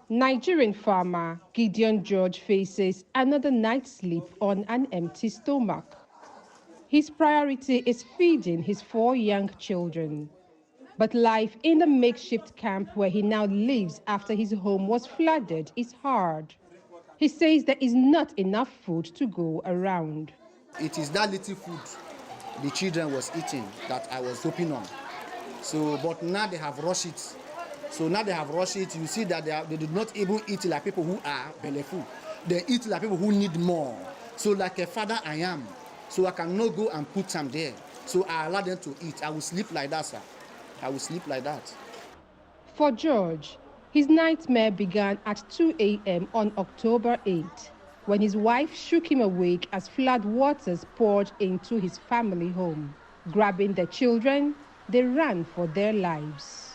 Nigerian farmer Gideon George faces another night's sleep on an empty stomach. His priority is feeding his 4 young children. But life in the makeshift camp where he now lives after his home was flooded is hard. He says there is not enough food to go around. It is that little food the children was eating that I was hoping on. So, but now they have rushed it. So now they have rushed it. You see that they did not even eat like people who are bellyful. They eat like people who need more. So like a father I am. So I cannot go and put some there. So I allow them to eat. I will sleep like that, sir. I will sleep like that. For George, his nightmare began at 2 a.m. on October 8, when his wife shook him awake as flood waters poured into his family home. Grabbing their children, they ran for their lives.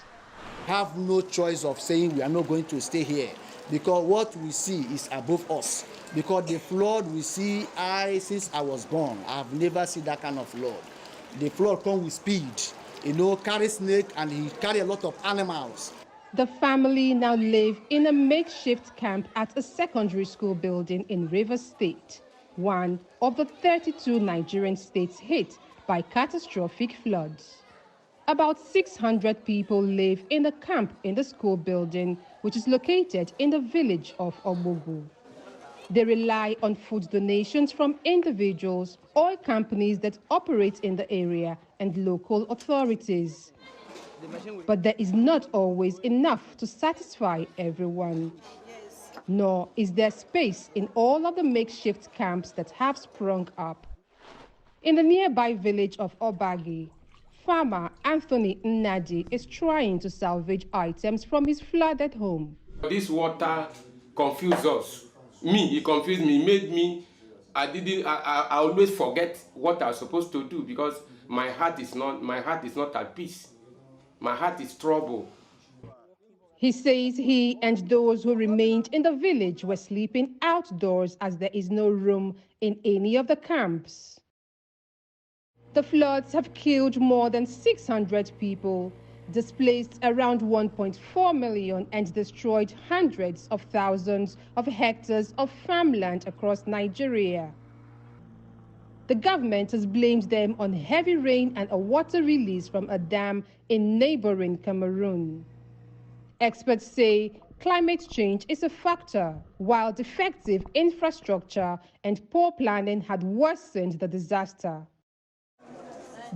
Have no choice of saying we are not going to stay here, because what we see is above us. Because the flood we see, since I was born, I've never seen that kind of flood. The flood comes with speed, carry snake, and he carry a lot of animals. The family now live in a makeshift camp at a secondary school building in Rivers State, one of the 32 Nigerian states hit by catastrophic floods. About 600 people live in the camp in the school building, which is located in the village of Obogu. They rely on food donations from individuals, oil companies that operate in the area, and local authorities. But there is not always enough to satisfy everyone. Nor is there space in all of the makeshift camps that have sprung up. In the nearby village of Obagi, farmer Anthony Nnadi is trying to salvage items from his flooded home. This water confused us. It confused me, made me, I always forget what I was supposed to do, because my heart is not at peace. My heart is troubled. He says he and those who remained in the village were sleeping outdoors as there is no room in any of the camps. The floods have killed more than 600 people, displaced around 1.4 million, and destroyed hundreds of thousands of hectares of farmland across Nigeria. The government has blamed them on heavy rain and a water release from a dam in neighboring Cameroon. Experts say climate change is a factor, while defective infrastructure and poor planning had worsened the disaster.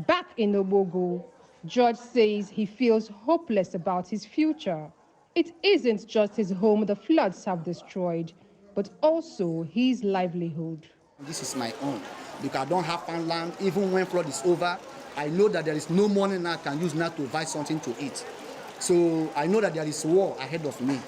Back in Obogo, George says he feels hopeless about his future. It isn't just his home the floods have destroyed, but also his livelihood. This is my own, because I don't have farmland. Even when flood is over, I know that there is no money now I can use now to buy something to eat. So I know that there is war ahead of me.